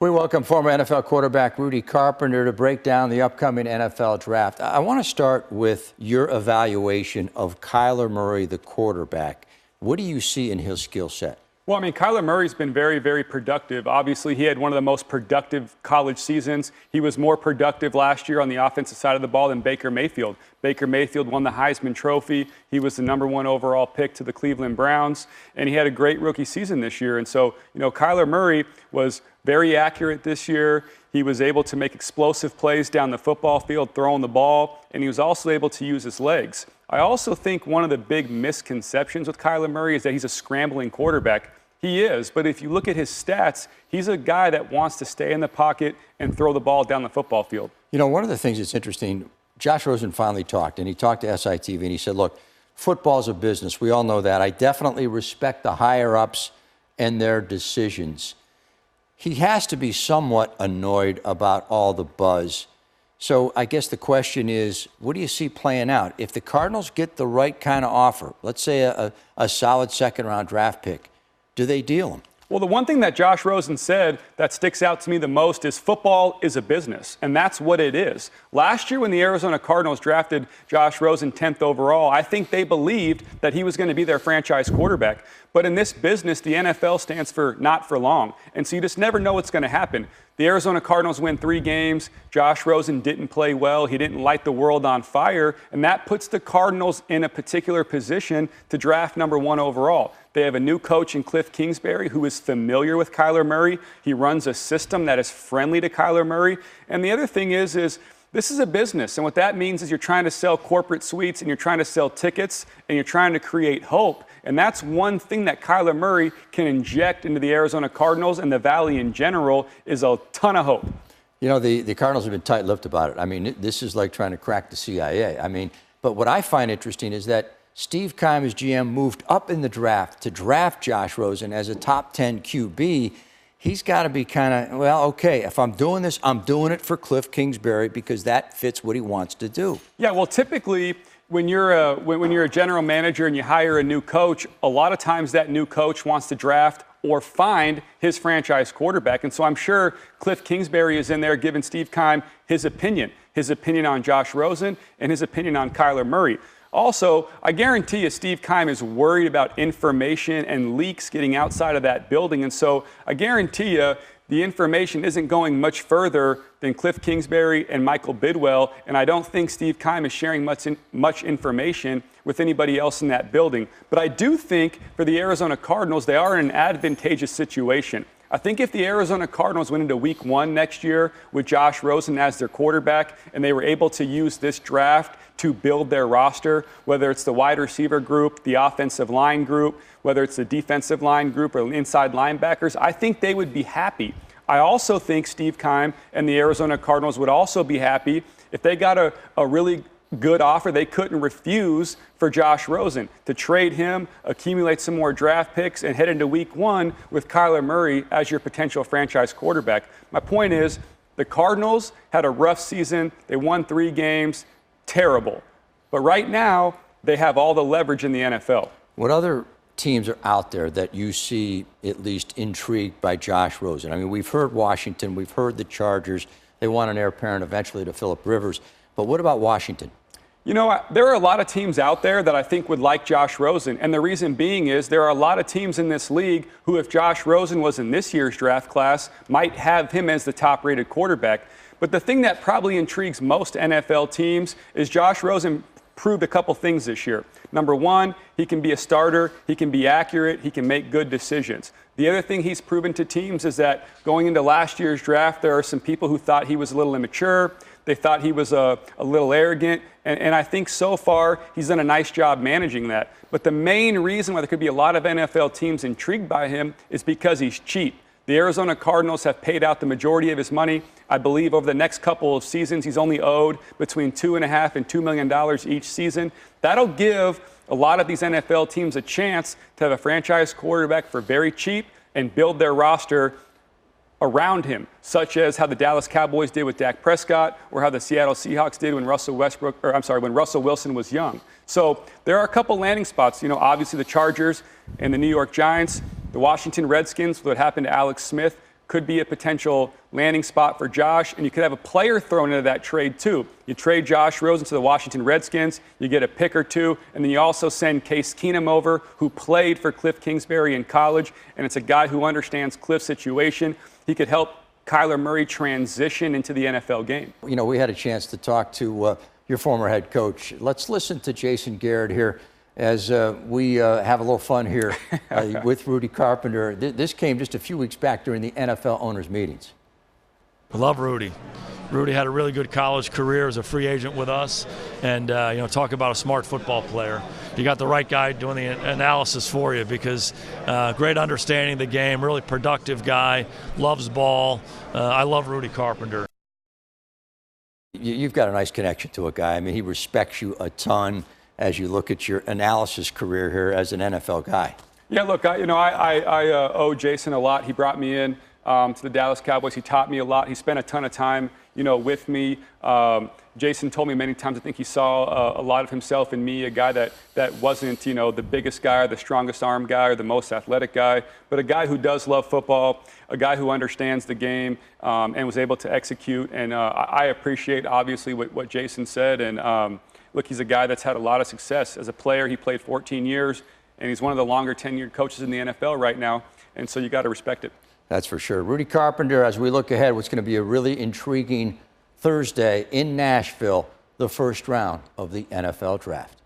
We welcome former NFL quarterback Rudy Carpenter to break down the upcoming NFL draft. I want to start with your evaluation of Kyler Murray, the quarterback. What do you see in his skill set? Well, I mean, Kyler Murray's been very, very productive. Obviously, he had one of the most productive college seasons. He was more productive last year on the offensive side of the ball than Baker Mayfield. Baker Mayfield won the Heisman Trophy. He was the #1 overall pick to the Cleveland Browns, and he had a great rookie season this year. And so, Kyler Murray was very accurate this year. He was able to make explosive plays down the football field, throwing the ball, and he was also able to use his legs. I also think one of the big misconceptions with Kyler Murray is that he's a scrambling quarterback. He is, but if you look at his stats, he's a guy that wants to stay in the pocket and throw the ball down the football field. One of the things that's interesting, Josh Rosen finally talked, and he talked to SITV, and he said, look, football's a business. We all know that. I definitely respect the higher-ups and their decisions. He has to be somewhat annoyed about all the buzz. So I guess the question is, what do you see playing out? If the Cardinals get the right kind of offer, let's say a solid second-round draft pick, do they deal him? Well, the one thing that Josh Rosen said that sticks out to me the most is football is a business, and that's what it is. Last year when the Arizona Cardinals drafted Josh Rosen 10th overall, I think they believed that he was going to be their franchise quarterback. But in this business, the NFL stands for not for long, and so you just never know what's going to happen. The Arizona Cardinals win 3 games. Josh Rosen didn't play well. He didn't light the world on fire, and that puts the Cardinals in a particular position to draft #1 overall. They have a new coach in Cliff Kingsbury who is familiar with Kyler Murray. He runs a system that is friendly to Kyler Murray. And the other thing is this is a business, and what that means is you're trying to sell corporate suites and you're trying to sell tickets and you're trying to create hope. And that's one thing that Kyler Murray can inject into the Arizona Cardinals and the Valley in general is a ton of hope. The Cardinals have been tight-lipped about it. I mean, this is like trying to crack the CIA. But what I find interesting is that Steve Keim, as GM, moved up in the draft to draft Josh Rosen as a top 10 QB. He's got to be kind of, well, okay, if I'm doing this, I'm doing it for Cliff Kingsbury because that fits what he wants to do. Yeah, well, typically when you're a general manager and you hire a new coach, a lot of times that new coach wants to draft or find his franchise quarterback. And so I'm sure Cliff Kingsbury is in there giving Steve Keim his opinion on Josh Rosen and his opinion on Kyler Murray. Also, I guarantee you Steve Keim is worried about information and leaks getting outside of that building. And so I guarantee you the information isn't going much further than Cliff Kingsbury and Michael Bidwell. And I don't think Steve Keim is sharing much information with anybody else in that building. But I do think for the Arizona Cardinals, they are in an advantageous situation. I think if the Arizona Cardinals went into week 1 next year with Josh Rosen as their quarterback and they were able to use this draft to build their roster, whether it's the wide receiver group, the offensive line group, whether it's the defensive line group or inside linebackers, I think they would be happy. I also think Steve Keim and the Arizona Cardinals would also be happy if they got a really good offer they couldn't refuse for Josh Rosen, to trade him, accumulate some more draft picks, and head into week 1 with Kyler Murray as your potential franchise quarterback. My point is, the Cardinals had a rough season. They won 3 games. Terrible. But right now, they have all the leverage in the NFL. What other teams are out there that you see at least intrigued by Josh Rosen? I mean, we've heard Washington. We've heard the Chargers. They want an heir apparent eventually to Phillip Rivers. But what about Washington? There are a lot of teams out there that I think would like Josh Rosen. And the reason being is there are a lot of teams in this league who, if Josh Rosen was in this year's draft class, might have him as the top-rated quarterback. But the thing that probably intrigues most NFL teams is Josh Rosen proved a couple things this year. Number 1, he can be a starter, he can be accurate, he can make good decisions. The other thing he's proven to teams is that going into last year's draft, there are some people who thought he was a little immature. They thought he was a little arrogant, and I think so far he's done a nice job managing that. But the main reason why there could be a lot of NFL teams intrigued by him is because he's cheap. The Arizona Cardinals have paid out the majority of his money. I believe over the next couple of seasons, he's only owed between $2.5 and $2 million each season. That'll give a lot of these NFL teams a chance to have a franchise quarterback for very cheap and build their roster around him, such as how the Dallas Cowboys did with Dak Prescott or how the Seattle Seahawks did when Russell Wilson was young. So there are a couple landing spots. Obviously the Chargers and the New York Giants, the Washington Redskins, what happened to Alex Smith, could be a potential landing spot for Josh, and you could have a player thrown into that trade too. You trade Josh Rosen to the Washington Redskins, you get a pick or two, and then you also send Case Keenum over, who played for Cliff Kingsbury in college, and it's a guy who understands Cliff's situation. He could help Kyler Murray transition into the NFL game. You know, we had a chance to talk to your former head coach. Let's listen to Jason Garrett here as we have a little fun here with Rudy Carpenter. This came just a few weeks back during the NFL owners' meetings. I love Rudy. Rudy had a really good college career as a free agent with us, and talk about a smart football player. You got the right guy doing the analysis for you, because great understanding of the game, really productive guy, loves ball. I love Rudy Carpenter. You've got a nice connection to a guy. I mean, he respects you a ton as you look at your analysis career here as an NFL guy. Yeah, look, I owe Jason a lot. He brought me in to the Dallas Cowboys. He taught me a lot. He spent a ton of time, with me. Jason told me many times, I think he saw a lot of himself in me, a guy that wasn't, the biggest guy or the strongest arm guy or the most athletic guy, but a guy who does love football, a guy who understands the game and was able to execute. And I appreciate, obviously, what Jason said. And look, he's a guy that's had a lot of success. As a player, he played 14 years, and he's one of the longer tenured coaches in the NFL right now. And so you got to respect it. That's for sure. Rudy Carpenter, as we look ahead, what's going to be a really intriguing Thursday in Nashville, the first round of the NFL Draft.